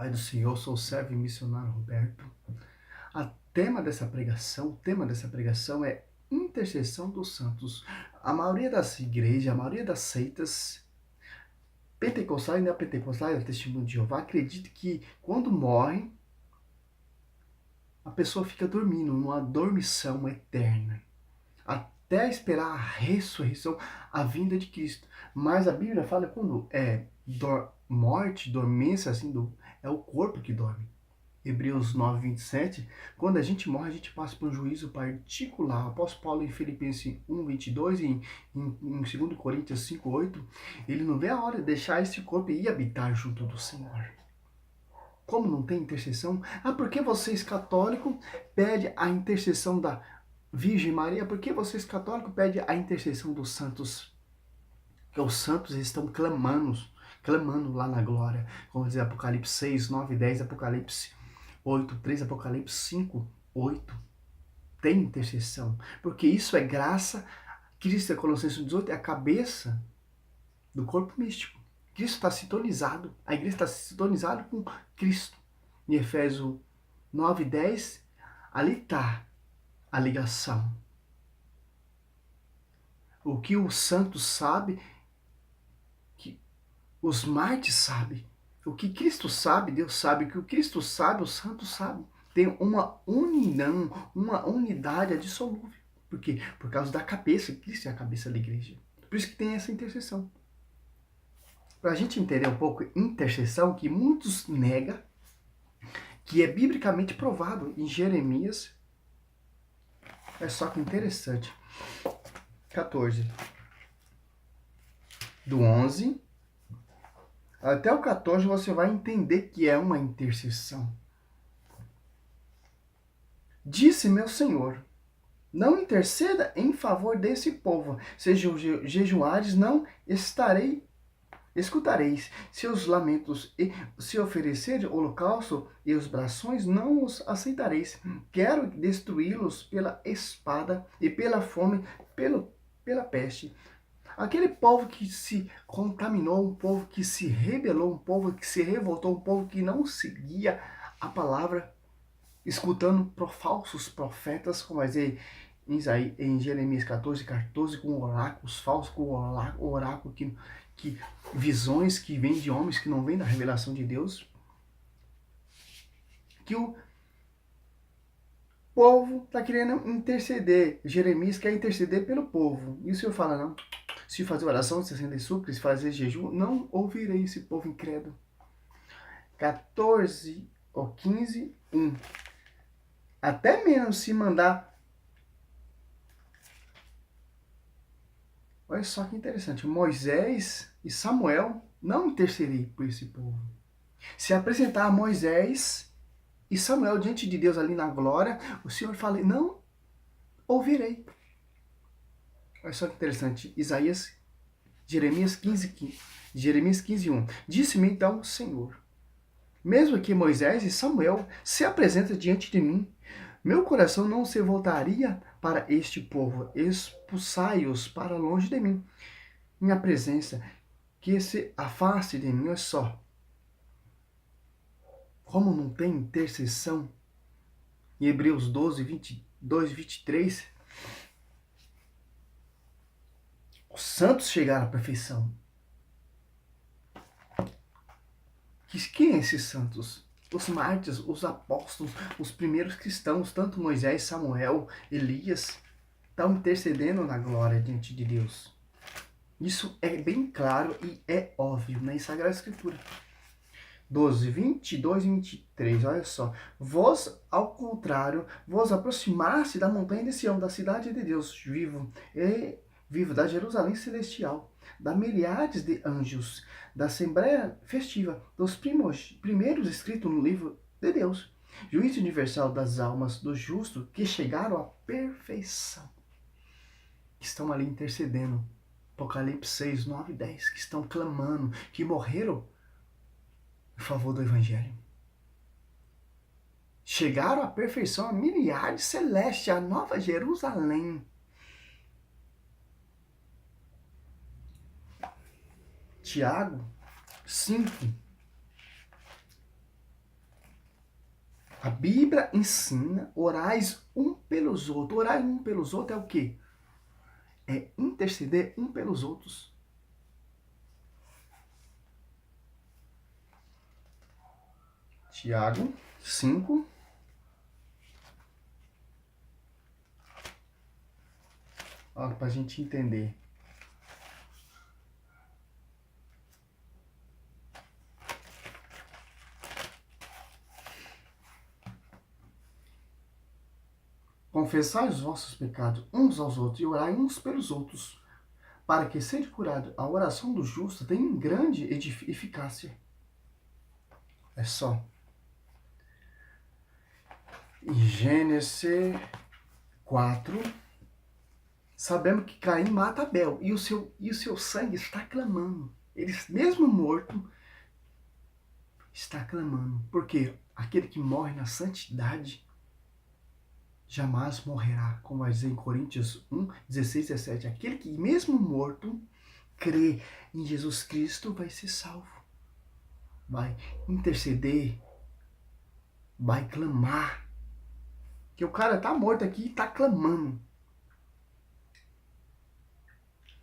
Pai do Senhor, sou o servo e missionário Roberto. O tema dessa pregação é intercessão dos santos. A maioria das igrejas, a maioria das seitas pentecostais e neopentecostais da Testemunho de Jeová acredita que quando morre, a pessoa fica dormindo numa dormição eterna, até esperar a ressurreição, a vinda de Cristo. Mas a Bíblia fala que quando é morte, dormência, assim, é o corpo que dorme. Hebreus 9:27, quando a gente morre, a gente passa por um juízo particular. O apóstolo Paulo, em Filipenses 1:22 e em 2 Coríntios 5:8, ele não vê a hora de deixar esse corpo e ir habitar junto do Senhor. Como não tem intercessão? Por que vocês católicos pedem a intercessão da Virgem Maria? Por que vocês católicos pedem a intercessão dos santos? Porque os santos estão clamando lá na glória. Como diz Apocalipse 6, 9, 10, Apocalipse 8, 3, Apocalipse 5, 8. Tem intercessão. Porque isso é graça. Cristo, Colossenses 18, é a cabeça do corpo místico. Cristo está sintonizado. A igreja está sintonizada com Cristo. Em Efésios 9, 10, ali está a ligação. O que o santo sabe, que os mártires sabem. O que Cristo sabe, Deus sabe. O que o Cristo sabe, o santo sabe. Tem uma união, uma unidade indissolúvel. Por quê? Por causa da cabeça. Cristo é a cabeça da igreja. Por isso que tem essa intercessão. Para a gente entender um pouco intercessão, que muitos negam, que é biblicamente provado em Jeremias. É só que interessante. 14. Do 11 até o 14 você vai entender que é uma intercessão. Disse meu Senhor, não interceda em favor desse povo. Se jejuares, não escutareis. Seus lamentos e se oferecer holocausto e os brações, não os aceitareis. Quero destruí-los pela espada e pela fome, pela peste. Aquele povo que se contaminou, um povo que se rebelou, um povo que se revoltou, um povo que não seguia a palavra, escutando falsos profetas, como vai dizer em Jeremias 14, com oráculos falsos, com oráculo que visões que vêm de homens que não vêm da revelação de Deus, que o povo está querendo interceder. Jeremias quer interceder pelo povo. E o Senhor fala, não, se fazer oração, se acender súplicas, se fazer jejum, não ouvirei esse povo incrédulo. 14 ou 15, 1. Até mesmo se mandar. Olha só que interessante. Moisés e Samuel não intercederem por esse povo. Se apresentar a Moisés e Samuel diante de Deus ali na glória, o Senhor fala, não ouvirei. Olha só que interessante. Jeremias 15, 1. Disse-me então o Senhor, mesmo que Moisés e Samuel se apresentem diante de mim, meu coração não se voltaria para este povo. Expulsai-os para longe de mim. Minha presença, que se afaste de mim. Olha só. Como não tem intercessão? Em Hebreus 12, 22 e 23, os santos chegaram à perfeição. Quem são esses santos? Os mártires, os apóstolos, os primeiros cristãos, tanto Moisés, Samuel, Elias, estão intercedendo na glória diante de Deus. Isso é bem claro e é óbvio na Sagrada Escritura. 12, 22 e 23, olha só. Vós, ao contrário, vos aproximaste da montanha de Sião, da cidade de Deus vivo da Jerusalém celestial, da milhares de anjos, da assembleia festiva, dos primeiros escritos no livro de Deus, juízo universal das almas dos justos que chegaram à perfeição, que estão ali intercedendo, Apocalipse 6, 9 e 10, que estão clamando, que morreram em favor do Evangelho. Chegaram à perfeição, a milhares celeste, a nova Jerusalém. Tiago 5, A Bíblia ensina, orais um pelos outros. Orar um pelos outros é o quê? É interceder um pelos outros. Tiago 5. Olha, para a gente entender. Confessai os vossos pecados uns aos outros e orai uns pelos outros, para que seja curado. A oração do justo tem grande eficácia. É só. Em Gênesis 4, sabemos que Caim mata Abel e o seu sangue está clamando. Ele, mesmo morto, está clamando. Porque aquele que morre na santidade jamais morrerá, como vai dizer em Coríntios 1, 16, 17. Aquele que, mesmo morto, crê em Jesus Cristo vai ser salvo. Vai interceder, vai clamar. Que o cara está morto aqui e está clamando.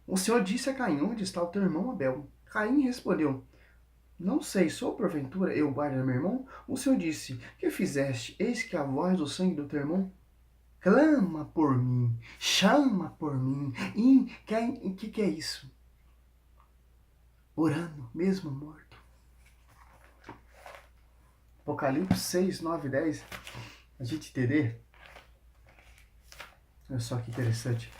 O Senhor disse a Caim: onde está o teu irmão Abel? Caim respondeu: não sei, sou porventura eu guarda meu irmão? O Senhor disse: que fizeste? Eis que a voz do sangue do teu irmão clama por mim, chama por mim. E que é isso? Orando, mesmo morto. Apocalipse 6, 9, 10. A gente entender. Olha só que interessante.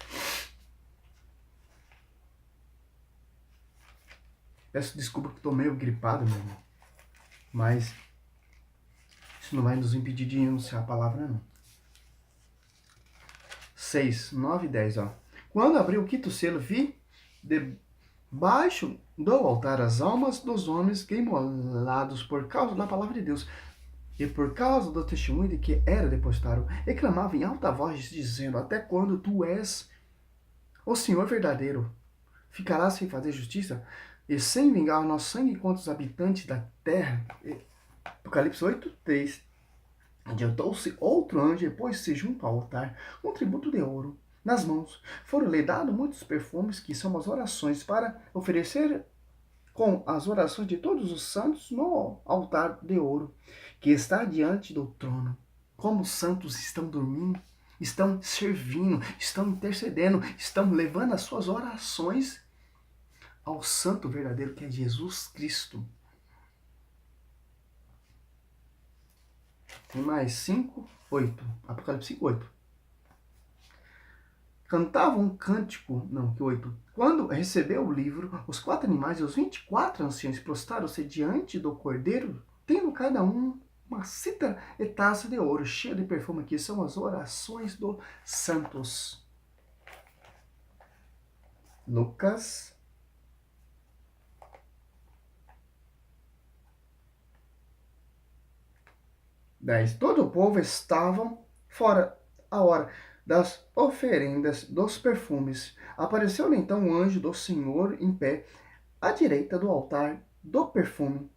Peço desculpa que estou meio gripado, meu irmão. Mas isso não vai nos impedir de anunciar a palavra, não. 6, 9 e 10, ó. Quando abri o quinto selo, vi debaixo do altar as almas dos homens que imolados por causa da palavra de Deus e por causa do testemunho de que era depositado, e clamavam em alta voz, dizendo: até quando tu és o Senhor verdadeiro, ficarás sem fazer justiça e sem vingar o nosso sangue contra os habitantes da terra? Apocalipse 8, 3. Adiantou-se outro anjo e pôs-se junto ao altar, um tributo de ouro nas mãos. Foram-lhe dados muitos perfumes, que são as orações, para oferecer com as orações de todos os santos no altar de ouro, que está diante do trono. Como os santos estão dormindo, estão servindo, estão intercedendo, estão levando as suas orações ao santo verdadeiro, que é Jesus Cristo. Tem mais 5, 8. Apocalipse 5, 8. Cantavam um cântico, não, que 8. Quando recebeu o livro, os 4 animais e os 24 anciãos prostraram-se diante do cordeiro, tendo cada um uma cítara e taça de ouro, cheia de perfume, que são as orações dos santos. Lucas 10. Todo o povo estava fora a hora das oferendas dos perfumes. Apareceu-lhe então um anjo do Senhor em pé, à direita do altar do perfume.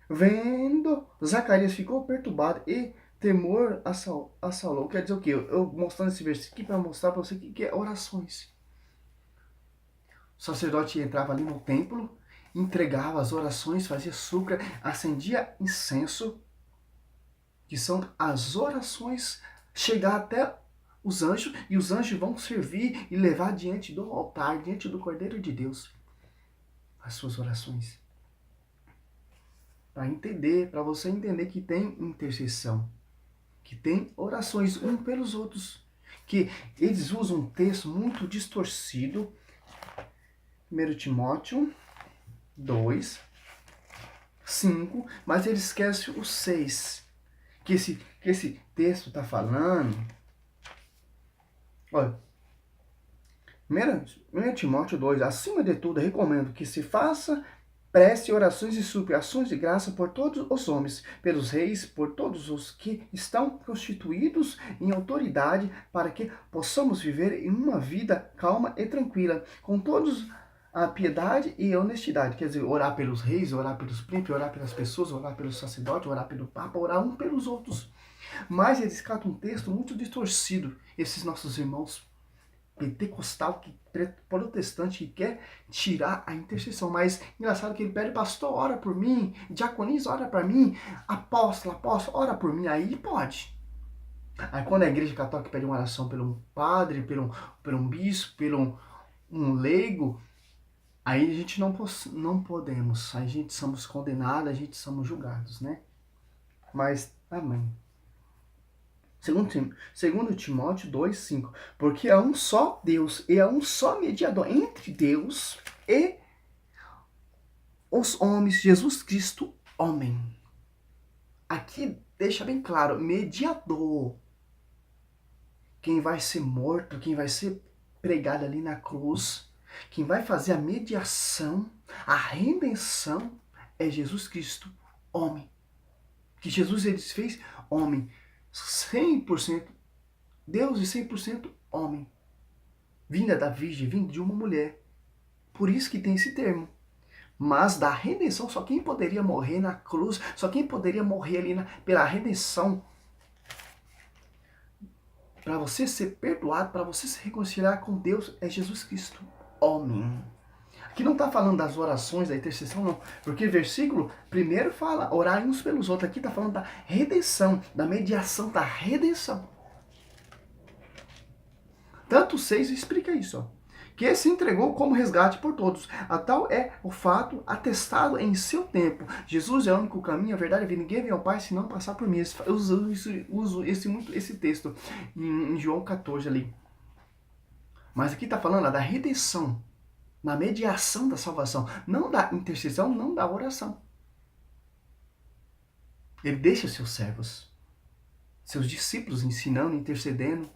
Vendo, Zacarias ficou perturbado e temor assalou. Quer dizer o quê? Eu mostrando esse versículo aqui para mostrar para você o que é orações. O sacerdote entrava ali no templo, entregava as orações, fazia açúcar, acendia incenso, que são as orações, chegar até os anjos, e os anjos vão servir e levar diante do altar, diante do Cordeiro de Deus, as suas orações. Para você entender que tem intercessão, que tem orações uns pelos outros, que eles usam um texto muito distorcido. 1 Timóteo 2, 5, mas eles esquecem o 6, que esse texto está falando. Olha, 1 Timóteo 2, acima de tudo, recomendo que se faça prece, orações e suplicações de graça por todos os homens, pelos reis, por todos os que estão constituídos em autoridade, para que possamos viver em uma vida calma e tranquila, com todos a piedade e a honestidade. Quer dizer, orar pelos reis, orar pelos príncipes, orar pelas pessoas, orar pelos sacerdotes, orar pelo Papa, orar um pelos outros. Mas eles catam um texto muito distorcido, esses nossos irmãos pentecostal, protestante, que quer tirar a intercessão. Mas engraçado que ele pede, pastor, ora por mim, diaconisa, ora por mim, apóstolo, ora por mim. Aí pode. Aí quando a igreja católica pede uma oração por um padre, por um bispo, por um leigo, aí a gente não podemos, a gente somos condenados, a gente somos julgados, né? Mas, amém. Segundo Timóteo 2,5. Porque há um só Deus e há um só mediador entre Deus e os homens, Jesus Cristo, homem. Aqui deixa bem claro, mediador. Quem vai ser morto, quem vai ser pregado ali na cruz, quem vai fazer a mediação, a redenção, é Jesus Cristo, homem. Que Jesus ele fez homem, 100% Deus e 100% homem. Vinda da virgem, vinda de uma mulher. Por isso que tem esse termo. Mas da redenção, só quem poderia morrer na cruz, só quem poderia morrer ali pela redenção, para você ser perdoado, para você se reconciliar com Deus, é Jesus Cristo, homem. Aqui não está falando das orações, da intercessão, não. Porque versículo primeiro fala, orar uns pelos outros. Aqui está falando da redenção, da mediação, da redenção. Tanto 6 explica isso, ó. Que se entregou como resgate por todos. A tal é o fato atestado em seu tempo. Jesus é o único caminho, a verdade, a vida. Ninguém vem ao Pai se não passar por mim. Eu uso esse texto em João 14 ali. Mas aqui está falando da redenção, na mediação da salvação. Não da intercessão, não da oração. Ele deixa seus servos, seus discípulos ensinando, intercedendo.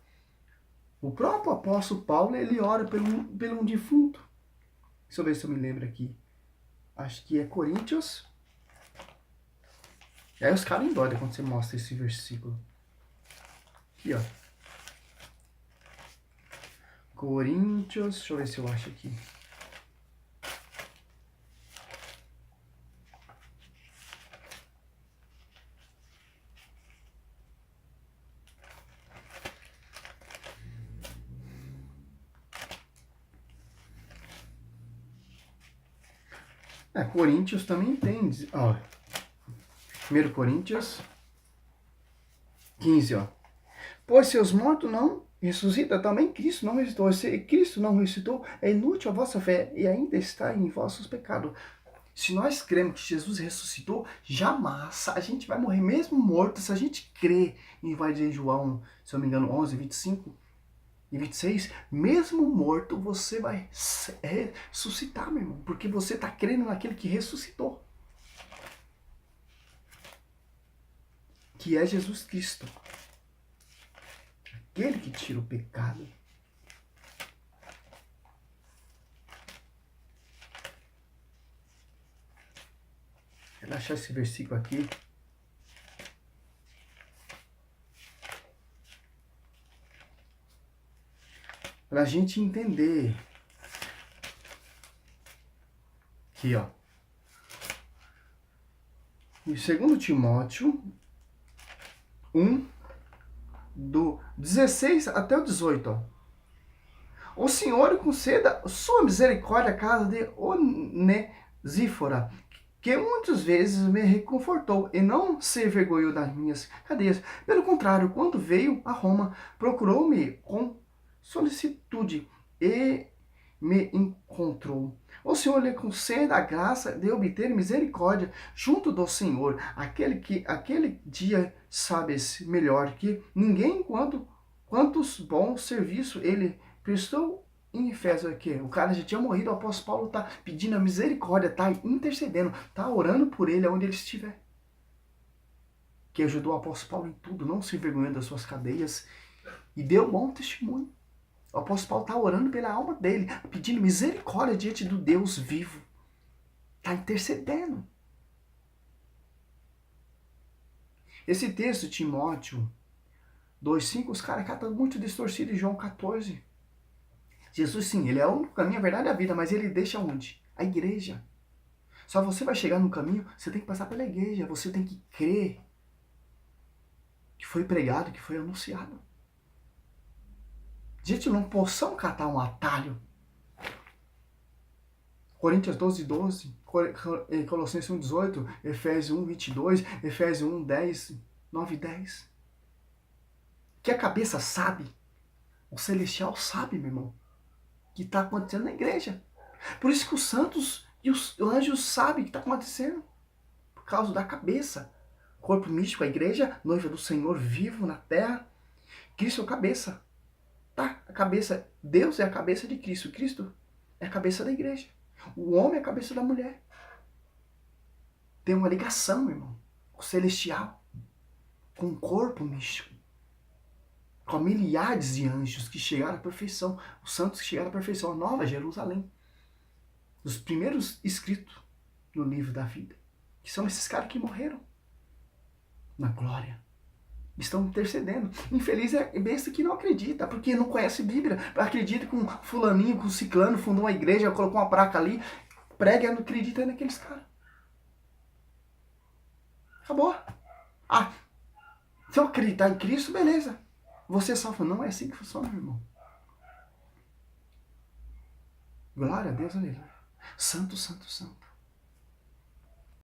O próprio apóstolo Paulo, ele ora pelo um defunto. Deixa eu ver se eu me lembro aqui. Acho que é Coríntios. E aí os caras endoidam quando você mostra esse versículo. Aqui, ó. Coríntios, deixa eu ver se eu acho aqui. Coríntios também tem. Ó, 1 Coríntios 15, ó. Pois se os mortos não ressuscitam, também Cristo não ressuscitou. Se Cristo não ressuscitou, é inútil a vossa fé e ainda está em vossos pecados. Se nós cremos que Jesus ressuscitou, jamais a gente vai morrer, mesmo morto. Se a gente crê, e vai dizer João, se eu não me engano, 11, 25 e 26, mesmo morto, você vai ressuscitar, meu irmão, porque você está crendo naquele que ressuscitou, que é Jesus Cristo, aquele que tira o pecado. Vou achar esse versículo aqui. Para a gente entender. Aqui, ó. Em 2 Timóteo 1, do 16 até o 18, ó. O Senhor conceda sua misericórdia à casa de Onesífora, que muitas vezes me reconfortou e não se envergonhou das minhas cadeias. Pelo contrário, quando veio a Roma, procurou-me com solicitude e me encontrou. O Senhor lhe conceda a graça de obter misericórdia junto do Senhor, aquele dia sabes melhor que ninguém quantos bons serviços ele prestou em Efésios aqui. O cara já tinha morrido, o apóstolo Paulo está pedindo a misericórdia, está intercedendo, está orando por ele aonde ele estiver. Que ajudou o apóstolo Paulo em tudo, não se envergonhando das suas cadeias e deu bom testemunho. O apóstolo Paulo está orando pela alma dele, pedindo misericórdia diante do Deus vivo. Está intercedendo. Esse texto, Timóteo 2,5, os caras catam muito distorcido em João 14. Jesus, sim, ele é o único caminho, a verdade e a vida, mas ele deixa onde? A igreja. Só você vai chegar no caminho, você tem que passar pela igreja, você tem que crer que foi pregado, que foi anunciado. Gente, não possamos catar um atalho. Coríntios 12, 12, Colossenses 1, 18, Efésios 1, 22, Efésios 1, 10, 9 e 10. Que a cabeça sabe, o celestial sabe, meu irmão, que está acontecendo na igreja. Por isso que os santos e os anjos sabem o que está acontecendo. Por causa da cabeça. Corpo místico, a igreja, noiva do Senhor vivo na terra. Cristo é a cabeça. Tá? A cabeça, Deus é a cabeça de Cristo. Cristo é a cabeça da igreja. O homem é a cabeça da mulher. Tem uma ligação, irmão. Com o celestial. Com o corpo místico. Com milhares de anjos que chegaram à perfeição. Os santos que chegaram à perfeição. A Nova Jerusalém. Os primeiros escritos no livro da vida. Que são esses caras que morreram na glória. Estão intercedendo. Infeliz é besta que não acredita, porque não conhece Bíblia. Acredita que um fulaninho, com um ciclano fundou uma igreja, colocou uma placa ali, prega e não acredita naqueles caras. Acabou. Ah, se eu acreditar em Cristo, beleza. Você salva. Não é assim que funciona, meu irmão. Glória a Deus, aleluia. Santo, santo, santo.